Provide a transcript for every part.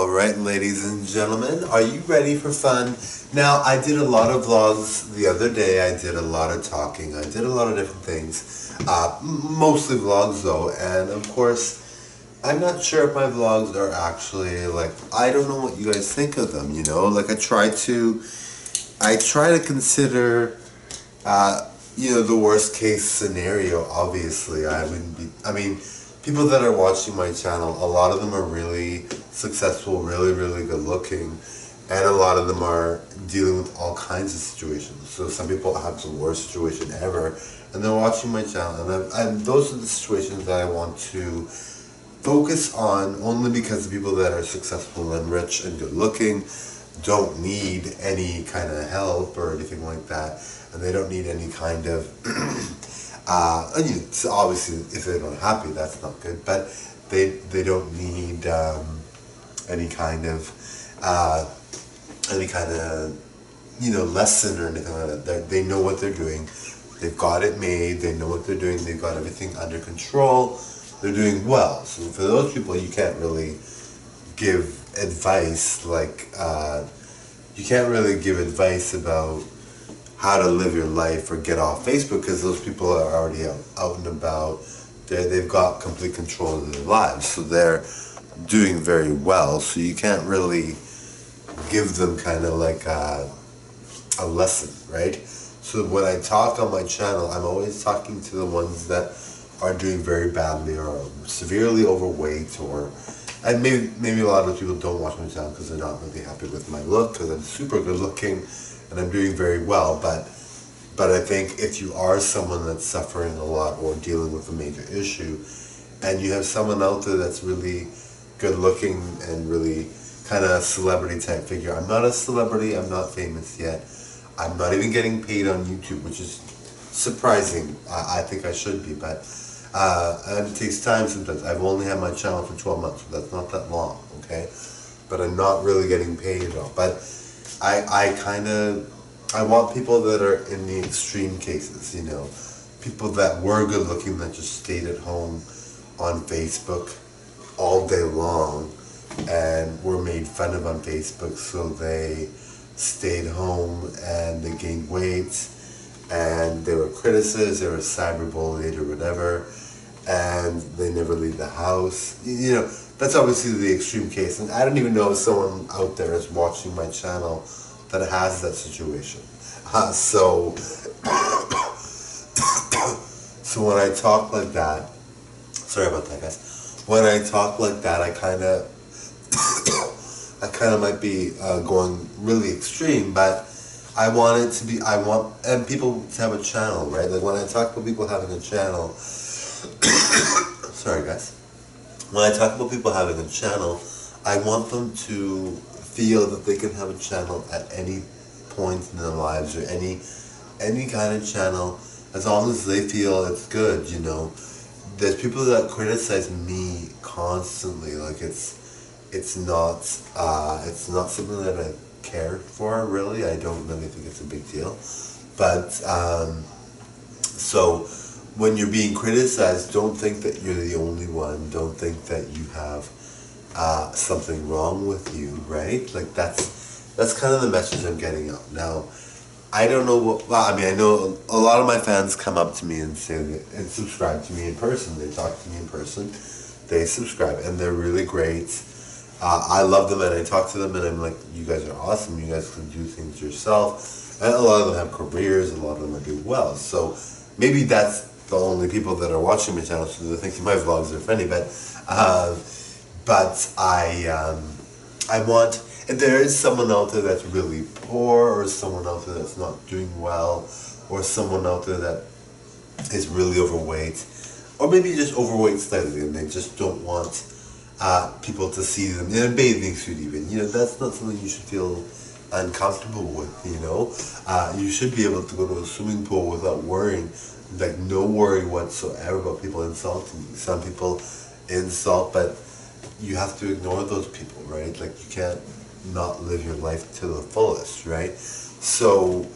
Alright, ladies and gentlemen, are you ready for fun? Now, I did a lot of vlogs the other day. I did a lot of talking. I did a lot of different things. Mostly vlogs though, and of course, I'm not sure if my vlogs are actually, I don't know what you guys think of them, I try to consider, the worst case scenario. Obviously, people that are watching my channel, a lot of them are really successful, really, really good looking, and a lot of them are dealing with all kinds of situations. So some people have the worst situation ever, and they're watching my channel, and those are the situations that I want to focus on, only because the people that are successful and rich and good looking don't need any kind of help or anything like that, and they don't need any kind of so obviously if they're not happy, that's not good, but they don't need any kind of lesson or anything like that. They know what they're doing. They've got it made. They know what they're doing. They've got everything under control. They're doing well. So for those people, you can't really give advice you can't really give advice about how to live your life or get off Facebook, because those people are already out and about. They've got complete control of their lives, so they're doing very well. So you can't really give them kind of like a lesson, right? So when I talk on my channel, I'm always talking to the ones that are doing very badly or severely overweight, and maybe a lot of people don't watch my channel because they're not really happy with my look, because I'm super good looking and I'm doing very well. But I think if you are someone that's suffering a lot or dealing with a major issue, and you have someone out there that's really good looking and really kind of celebrity type figure. I'm not a celebrity, I'm not famous yet. I'm not even getting paid on YouTube, which is surprising. I think I should be, but and it takes time sometimes. I've only had my channel for 12 months, so that's not that long, okay? But I'm not really getting paid at all. But I want people that are in the extreme cases, people that were good looking that just stayed at home on Facebook all day long and were made fun of on Facebook, so they stayed home and they gained weight and they were criticized, they were cyberbullied or whatever, and they never leave the house. That's obviously the extreme case, and I don't even know if someone out there is watching my channel that has that situation. So when I talk like that, sorry about that, guys. When I talk like that, I kind of might be going really extreme, but I want people to have a channel, right? Like when I talk about people having a channel, sorry guys. When I talk about people having a channel, I want them to feel that they can have a channel at any point in their lives, or any kind of channel, as long as they feel it's good, There's people that criticize me constantly, it's not something that I care for, really. I don't really think it's a big deal. But, so when you're being criticized, don't think that you're the only one. Don't think that you have something wrong with you, right? That's kind of the message I'm getting out. Now, I don't know I know a lot of my fans come up to me and say and subscribe to me in person. They talk to me in person. They subscribe, and they're really great. I love them, and I talk to them, and I'm like, you guys are awesome. You guys can do things yourself. And a lot of them have careers. A lot of them are doing well. So maybe that's the only people that are watching my channel, so they're thinking my vlogs are funny. But I want, if there is someone out there that's really poor, or someone out there that's not doing well, or someone out there that is really overweight, or maybe just overweight slightly, and they just don't want people to see them in a bathing suit even, that's not something you should feel uncomfortable with, You should be able to go to a swimming pool without worrying, no worry whatsoever about people insulting you. Some people insult, but you have to ignore those people, right? You can't not live your life to the fullest, right? So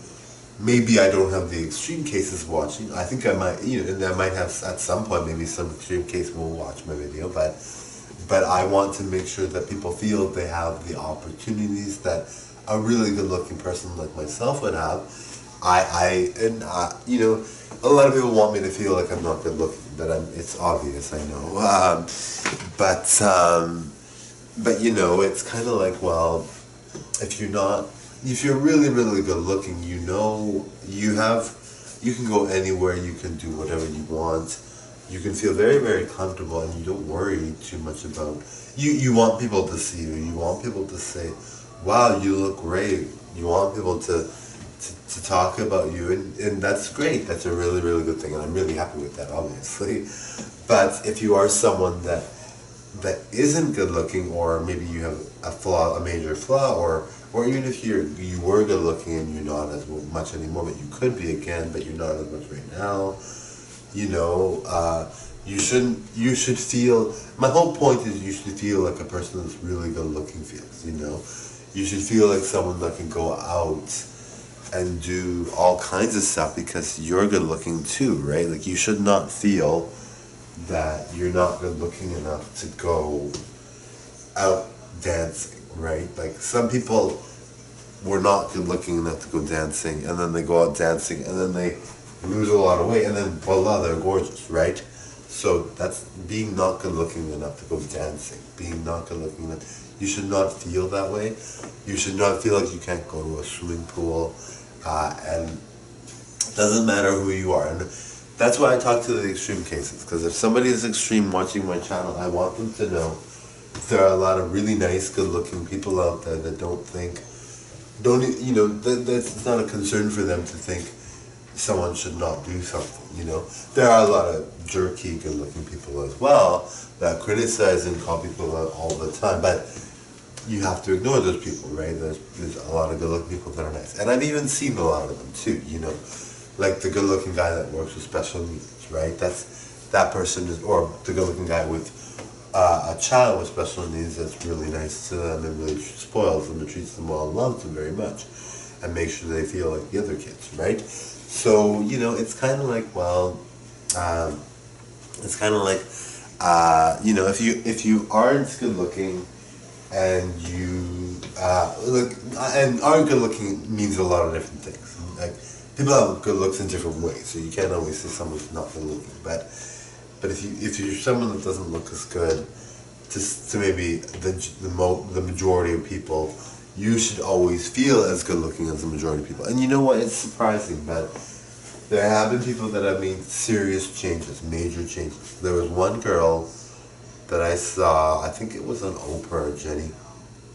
maybe I don't have the extreme cases watching. I think I might, and I might have at some point maybe some extreme case will watch my video, but but I want to make sure that people feel they have the opportunities that a really good-looking person like myself would have. You know, a lot of people want me to feel like I'm not good-looking, but it's obvious, I know. But you know, it's kind of like, well, if you're really, really good-looking, you know, you can go anywhere, you can do whatever you want. You can feel very, very comfortable, and you don't worry too much about. You want people to see you. You want people to say, "Wow, you look great." You want people to talk about you, and that's great. That's a really, really good thing, and I'm really happy with that, obviously. But if you are someone that isn't good looking, or maybe you have a flaw, a major flaw, or even if you were good looking and you're not as much anymore, but you could be again, but you're not as much right now. You know, you should feel, my whole point is you should feel like a person that's really good looking feels, you know. You should feel like someone that can go out and do all kinds of stuff because you're good looking too, right? Like, you should not feel that you're not good looking enough to go out dancing, right? Like, some people were not good looking enough to go dancing, and then they go out dancing, and then they lose a lot of weight, and then voila, they're gorgeous, right? So that's being not good looking enough to go dancing. Being not good looking enough. You should not feel that way. You should not feel like you can't go to a swimming pool, and it doesn't matter who you are. And that's why I talk to the extreme cases, because if somebody is extreme watching my channel, I want them to know there are a lot of really nice, good looking people out there that you know, that's not a concern for them to think someone should not do something, you know. There are a lot of jerky, good-looking people as well that criticize and call people out all the time, but you have to ignore those people, right? There's a lot of good-looking people that are nice, and I've even seen a lot of them too, you know, like the good-looking guy that works with special needs, right? That person is, or the good-looking guy with a child with special needs that's really nice to them and really spoils them and treats them well and loves them very much, and makes sure they feel like the other kids, right? So, you know, it's kind of like, well, you know, if you aren't good looking and you look, and aren't good looking means a lot of different things. Like, people have good looks in different ways, so you can't always say someone's not good looking. But if you're someone that doesn't look as good, to maybe the majority of people, you should always feel as good looking as the majority of people. And you know what? It's surprising, but there have been people that have made serious changes, major changes. There was one girl that I saw, I think it was on Oprah or Jenny,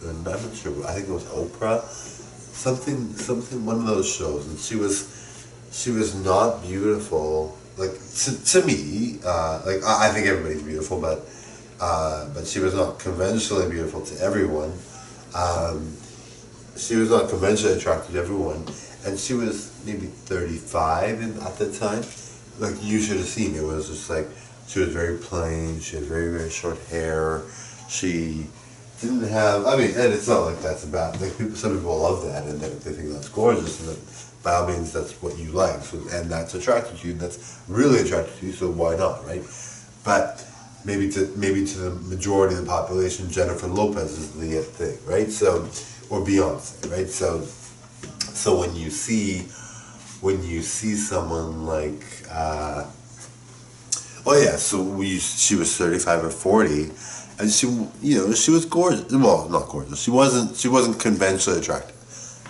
I'm not sure, I think it was Oprah, something, one of those shows, and she was not beautiful, like, to me, like, I think everybody's beautiful, but she was not conventionally beautiful to everyone. She was not conventionally attractive to everyone, and she was maybe 35 at the time. Like, you should have seen, it was just like, she was very plain, she had very, very short hair, she didn't have, I mean, and it's not like that's bad, like, some people love that, and they think that's gorgeous, and that, by all means, that's what you like, so, and that's attractive to you, and that's really attractive to you, so why not, right? But maybe to the majority of the population, Jennifer Lopez is the it thing, right? So, or Beyonce, right? So when you see someone like, she was 35 or 40, and she was gorgeous. Well, not gorgeous. She wasn't conventionally attractive.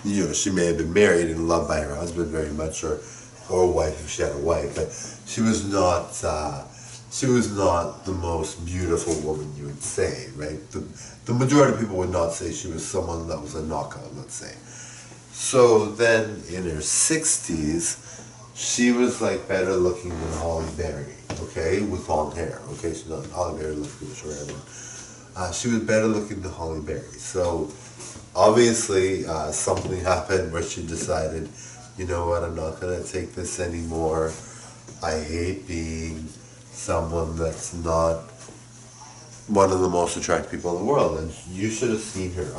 You know, she may have been married and loved by her husband very much, or a wife if she had a wife, but she was not the most beautiful woman you would say, right? The majority of people would not say she was someone that was a knockout, let's say. So then in her 60s, she was like better looking than Holly Berry, okay, with long hair, okay? So not Holly Berry looked good with short hair. She was better looking than Holly Berry. So obviously something happened where she decided, you know what, I'm not gonna take this anymore. I hate being someone that's not one of the most attractive people in the world. And you should have seen her.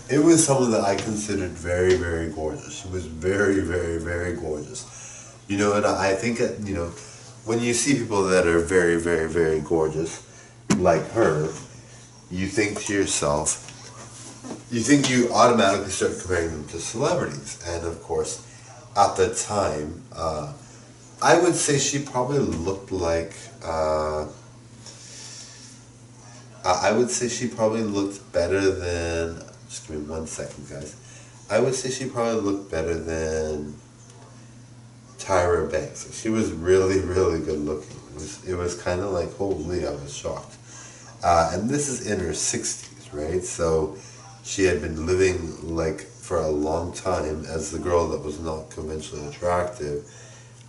It was someone that I considered very, very gorgeous. She was very, very, very gorgeous. You know, and I think that, you know, when you see people that are very, very, very gorgeous, like her, you think to yourself, you automatically start comparing them to celebrities. And of course, at the time, I would say she probably looked like, I would say she probably looked better than, just give me 1 second, guys. I would say she probably looked better than Tyra Banks. She was really, really good looking. It was kind of like, holy, I was shocked. And this is in her 60s, right? So she had been living like for a long time as the girl that was not conventionally attractive.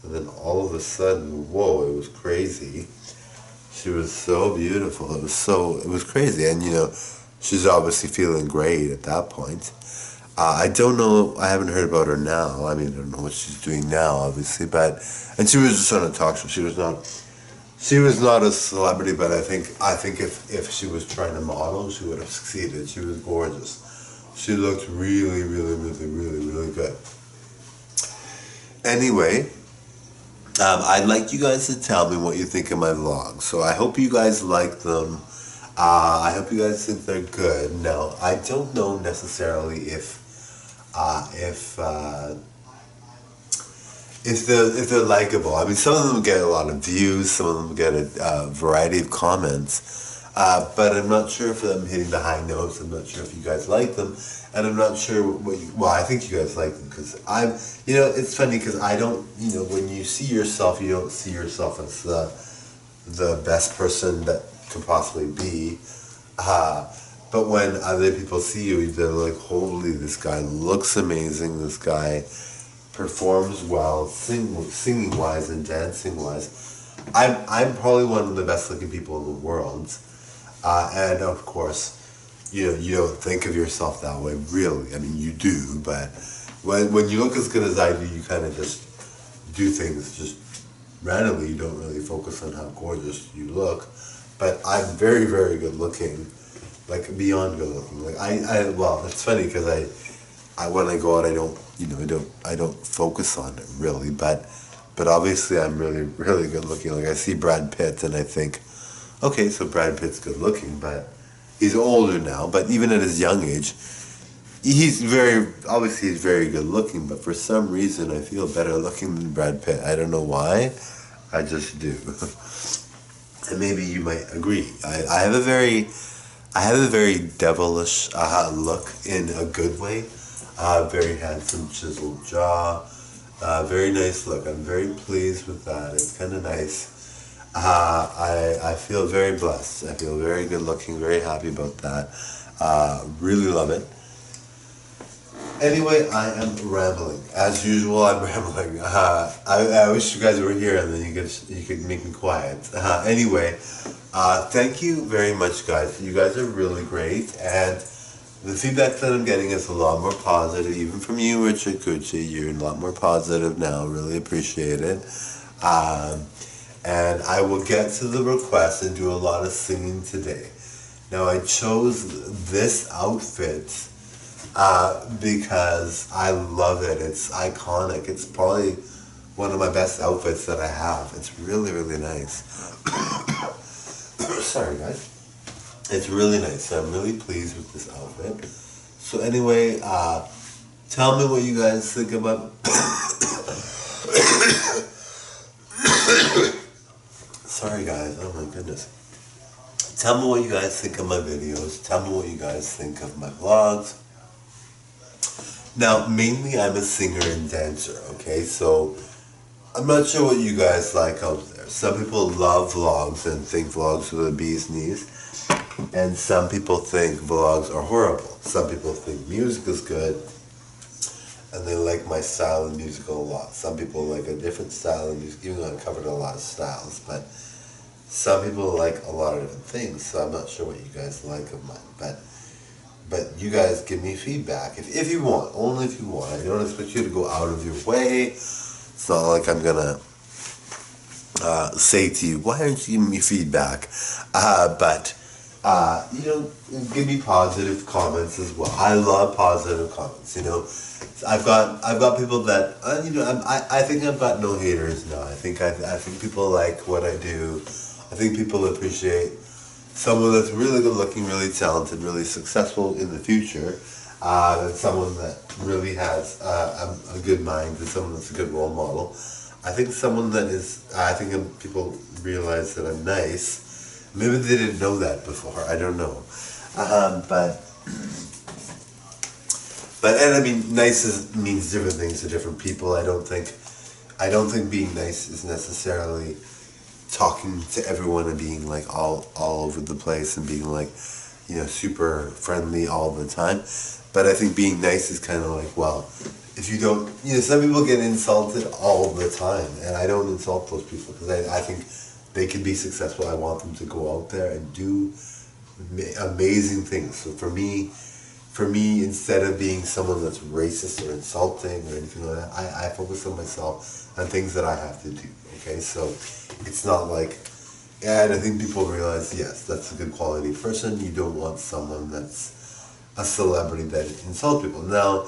And then all of a sudden, whoa, it was crazy. She was so beautiful. It was crazy. And she's obviously feeling great at that point. I don't know, I haven't heard about her now. I mean, I don't know what she's doing now, obviously, and she was just on a talk show. She was not a celebrity, but I think if she was trying to model, she would have succeeded. She was gorgeous. She looked really, really, really, really, really good. Anyway, I'd like you guys to tell me what you think of my vlogs. So I hope you guys like them. I hope you guys think they're good. Now, I don't know necessarily if they're likable. I mean, some of them get a lot of views, some of them get a variety of comments, but I'm not sure if I'm hitting the high notes. I'm not sure if you guys like them, and I'm not sure well, I think you guys like them because it's funny because I don't, when you see yourself, you don't see yourself as the best person that could possibly be. But when other people see you, they're like, holy, this guy looks amazing, this guy performs well, singing wise and dancing wise. I'm probably one of the best looking people in the world. And of course, you don't think of yourself that way, really. I mean, you do, but when you look as good as I do, you kind of just do things just randomly. You don't really focus on how gorgeous you look. But I'm very, very good looking, like beyond good looking. Like well, it's funny because I when I go out, I don't focus on it really, but obviously I'm really, really good looking. Like I see Brad Pitt and I think, okay, so Brad Pitt's good looking, but he's older now. But even at his young age, he's very good looking. But for some reason, I feel better looking than Brad Pitt. I don't know why, I just do. And maybe you might agree. I have a very devilish look in a good way. Very handsome, chiseled jaw. Very nice look. I'm very pleased with that. It's kind of nice. I feel very blessed. I feel very good looking. Very happy about that. Really love it. Anyway, I am rambling. As usual, I'm rambling. I wish you guys were here and then you could make me quiet. Anyway, thank you very much, guys. You guys are really great, and the feedback that I'm getting is a lot more positive, even from you, Richard Gucci. You're a lot more positive now. Really appreciate it. And I will get to the request and do a lot of singing today. Now, I chose this outfit because I love it. It's iconic. It's probably one of my best outfits that I have. It's really, really nice. Sorry, guys. It's really nice. So I'm really pleased with this outfit. So anyway, tell me what you guys think about... Sorry, guys. Oh my goodness. Tell me what you guys think of my videos. Tell me what you guys think of my vlogs. Now, mainly I'm a singer and dancer, okay? So, I'm not sure what you guys like out there. Some people love vlogs and think vlogs are the bee's knees. And some people think vlogs are horrible. Some people think music is good. And they like my style of music a lot. Some people like a different style of music, even though I covered a lot of styles. But some people like a lot of different things. So I'm not sure what you guys like of mine. But you guys give me feedback if you want, only if you want. I don't expect you to go out of your way. It's not like I'm gonna say to you, why aren't you giving me feedback? But give me positive comments as well. I love positive comments. I've got people that I think I've got no haters now. I think people like what I do. I think people appreciate someone that's really good looking, really talented, really successful in the future, than someone that really has a good mind, and someone that's a good role model. I think someone that is, I think people realize that I'm nice. Maybe they didn't know that before. I don't know, but and I mean, means different things to different people. I don't think being nice is necessarily talking to everyone and being like all over the place and being like, super friendly all the time. But I think being nice is kind of like, well, if you don't, some people get insulted all the time, and I don't insult those people because I think they can be successful. I want them to go out there and do amazing things. So for me, instead of being someone that's racist or insulting or anything like that, I focus on myself and things that I have to do. Okay, so it's not like, and I think people realize, yes, that's a good quality person. You don't want someone that's a celebrity that insults people. Now,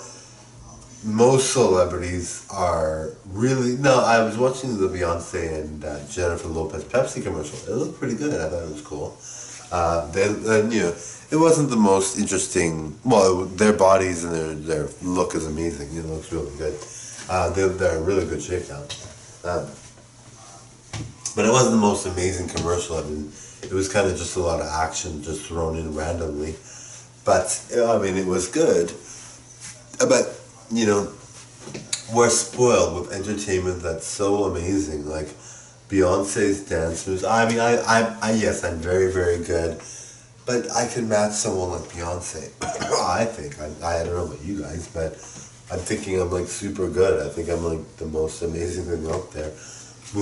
most celebrities are really, no, I was watching the Beyonce and Jennifer Lopez Pepsi commercial. It looked pretty good. I thought it was cool. It wasn't the most interesting. Well, their bodies and their look is amazing. It looks really good. They're in really good shape now. But it wasn't the most amazing commercial. I mean, it was kind of just a lot of action just thrown in randomly. But I mean, it was good. But we're spoiled with entertainment that's so amazing. Like Beyonce's dance moves. I mean, yes, I'm very, very good. But I can match someone like Beyonce. I think. I don't know about you guys, but I'm thinking I'm like super good. I think I'm like the most amazing thing out there. I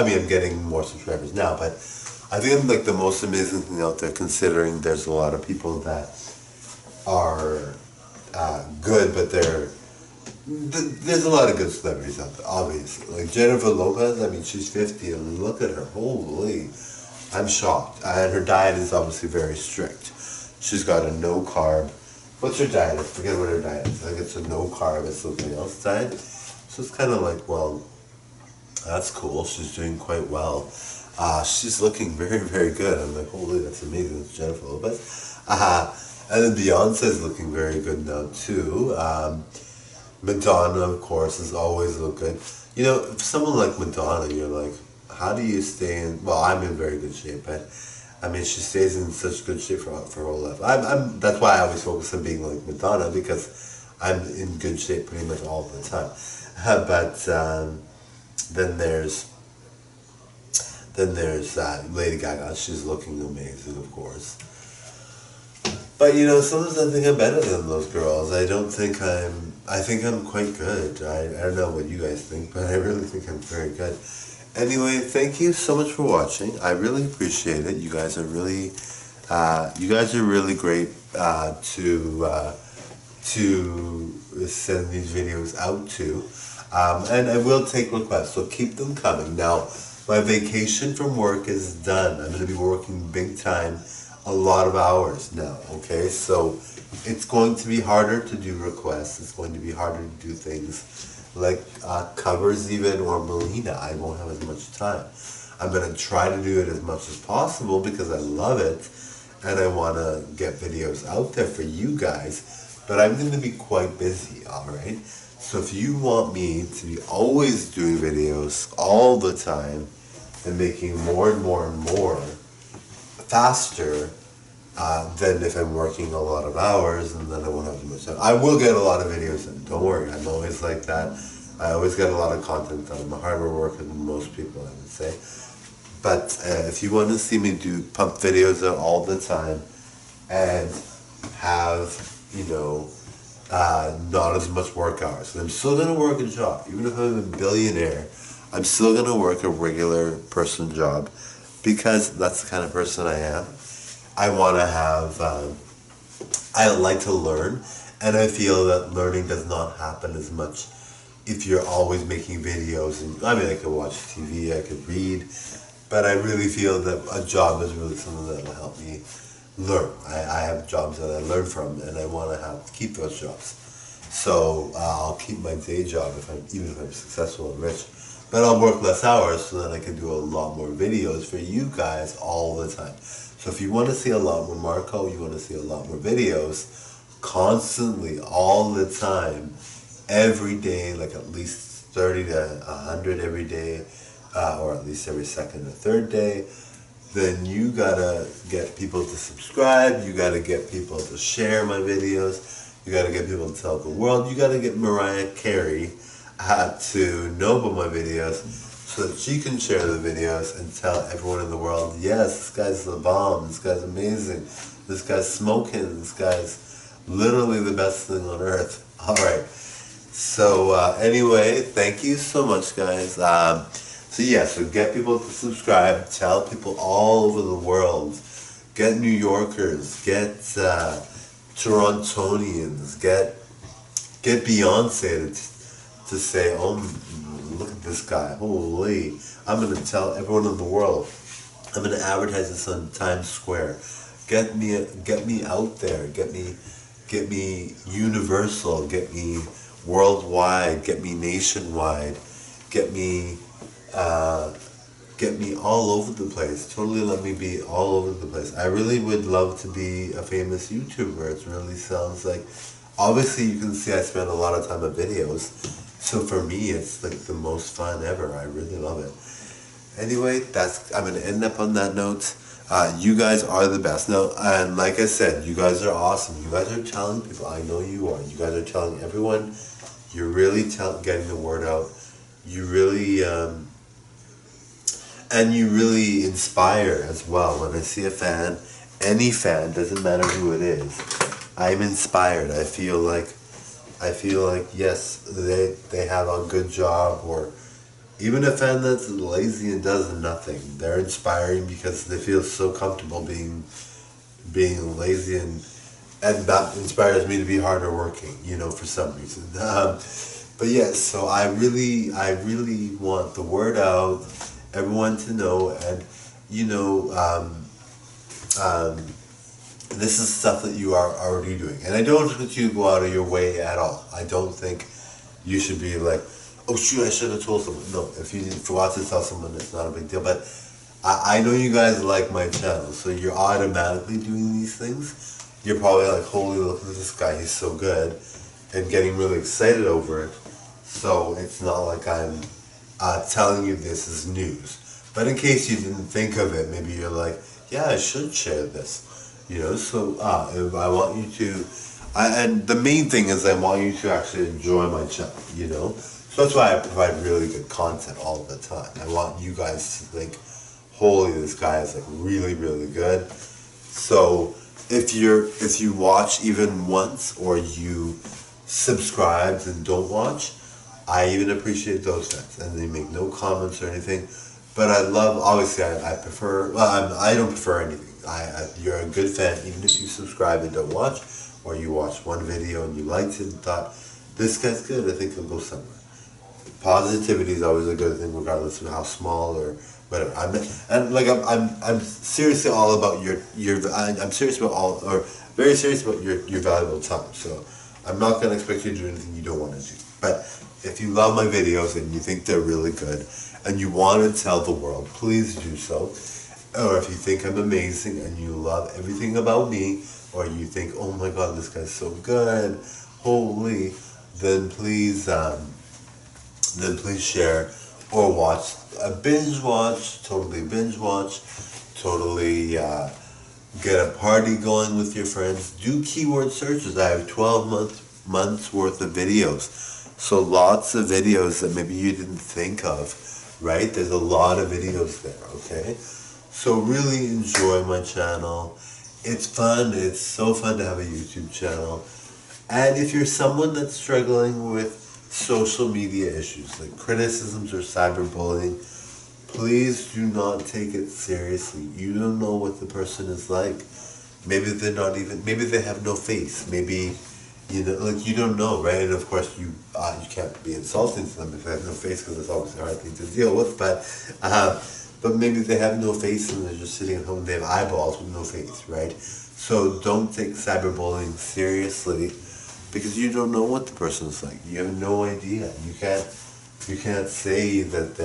mean, I'm getting more subscribers now, but I think I'm like the most amazing thing out there, considering there's a lot of people that are good, but there's a lot of good celebrities out there, obviously. Like Jennifer Lopez, I mean, she's 50, and look at her, holy, I'm shocked. And her diet is obviously very strict. She's got a no-carb, what's her diet? I forget what her diet is. I think it's a no-carb, it's something else diet. So it's kind of like, well, that's cool, she's doing quite well. She's looking very, very good. I'm like, holy, that's amazing, it's Jennifer Lopez. And then Beyonce's looking very good now, too. Madonna, of course, has always looked good. If someone like Madonna, you're like, how do you stay in? Well, I'm in very good shape, but I mean, she stays in such good shape for her whole life. That's why I always focus on being like Madonna, because I'm in good shape pretty much all the time. But then there's Lady Gaga. She's looking amazing, of course. But sometimes I think I'm better than those girls. I think I'm quite good. I don't know what you guys think, but I really think I'm very good. Anyway, thank you so much for watching. I really appreciate it. You guys are really great to send these videos out to. And I will take requests, so keep them coming. Now, my vacation from work is done. I'm going to be working big time, a lot of hours now, okay? So it's going to be harder to do requests. It's going to be harder to do things like covers even, or Melina. I won't have as much time. I'm going to try to do it as much as possible because I love it and I want to get videos out there for you guys, but I'm going to be quite busy, alright? So if you want me to be always doing videos all the time and making more and more and more faster, than if I'm working a lot of hours, and then I won't have as much time. I will get a lot of videos in, don't worry, I'm always like that. I always get a lot of content done. I'm a harder worker than most people, I would say. But if you want to see me pump videos out all the time and have, not as much work hours, I'm still going to work a job. Even if I'm a billionaire, I'm still going to work a regular person job because that's the kind of person I am. I want to have, I like to learn, and I feel that learning does not happen as much if you're always making videos. And I mean, I could watch TV, I could read, but I really feel that a job is really something that will help me learn. I have jobs that I learn from, and I want to keep those jobs. So I'll keep my day job even if I'm successful and rich. But I'll work less hours so that I can do a lot more videos for you guys all the time. So if you want to see a lot more Marco, you want to see a lot more videos, constantly, all the time, every day, like at least 30 to 100 every day, or at least every second or third day, then you gotta get people to subscribe, you gotta get people to share my videos, you gotta get people to tell the world, you gotta get Mariah Carey to know about my videos so that she can share the videos and tell everyone in the world, yes, this guy's the bomb, this guy's amazing, this guy's smoking, this guy's literally the best thing on earth. Alright, so anyway, thank you so much, guys. So get people to subscribe, tell people all over the world, get New Yorkers, get Torontonians, get Beyonce to say, oh, look at this guy, holy, I'm going to tell everyone in the world, I'm going to advertise this on Times Square, get me out there, get me universal, get me worldwide, get me nationwide, get me all over the place. Totally let me be all over the place. I really would love to be a famous YouTuber. It really sounds like, obviously you can see I spend a lot of time on videos. So for me, it's like the most fun ever. I really love it. Anyway, I'm going to end up on that note. You guys are the best. Now, and like I said, you guys are awesome. You guys are telling people, I know you are. You guys are telling everyone. You're really getting the word out. You really, and you really inspire as well. When I see a fan, any fan, doesn't matter who it is, I'm inspired. I feel like yes, they have a good job, or even a fan that's lazy and does nothing. They're inspiring because they feel so comfortable being lazy, and that inspires me to be harder working, for some reason. But yes, so I really want the word out, everyone to know, and this is stuff that you are already doing, and I don't want you to go out of your way at all. I don't think you should be like, oh shoot, I should have told someone. No, if you forgot to tell someone, it's not a big deal. But I know you guys like my channel, so you're automatically doing these things. You're probably like, holy, look at this guy, he's so good, and getting really excited over it. So it's not like I'm telling you this is news. But in case you didn't think of it, maybe you're like, yeah, I should share this. So I want you to, and the main thing is I want you to actually enjoy my channel, So that's why I provide really good content all the time. I want you guys to think, holy, this guy is like really, really good. So if you watch even once, or you subscribed and don't watch, I even appreciate those fans, and they make no comments or anything. But I love, obviously, I prefer, well, I don't prefer anything. You're a good fan, even if you subscribe and don't watch, or you watched one video and you liked it and thought, this guy's good, I think he'll go somewhere. Positivity is always a good thing, regardless of how small or whatever. I'm seriously all about I'm serious about very serious about your valuable time. So I'm not going to expect you to do anything you don't want to do. But if you love my videos and you think they're really good, and you want to tell the world, please do so. Or if you think I'm amazing and you love everything about me, or you think, oh my god, this guy's so good, holy, then please share, or watch, binge watch, totally get a party going with your friends. Do keyword searches. I have 12 months worth of videos, so lots of videos that maybe you didn't think of, right? There's a lot of videos there, okay? So really enjoy my channel. It's fun. It's so fun to have a YouTube channel. And if you're someone that's struggling with social media issues like criticisms or cyberbullying, please do not take it seriously. You don't know what the person is like. Maybe maybe they have no face. Maybe, you don't know, right? And of course you can't be insulting to them if they have no face, because it's always a hard thing to deal with. But maybe they have no face and they're just sitting at home and they have eyeballs with no face, right? So don't take cyberbullying seriously, because you don't know what the person's like. You have no idea. You can't say that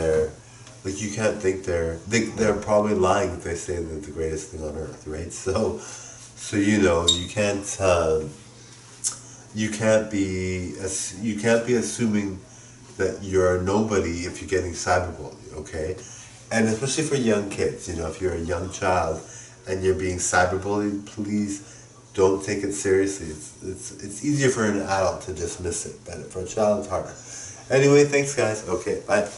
like you can't think they're probably lying if they say they're the greatest thing on earth, right? So you know you can't be assuming that you're nobody if you're getting cyberbullied, okay? And especially for young kids, you know, if you're a young child and you're being cyberbullied, please don't take it seriously. It's easier for an adult to dismiss it, but for a child it's harder. Anyway, thanks guys. Okay, bye.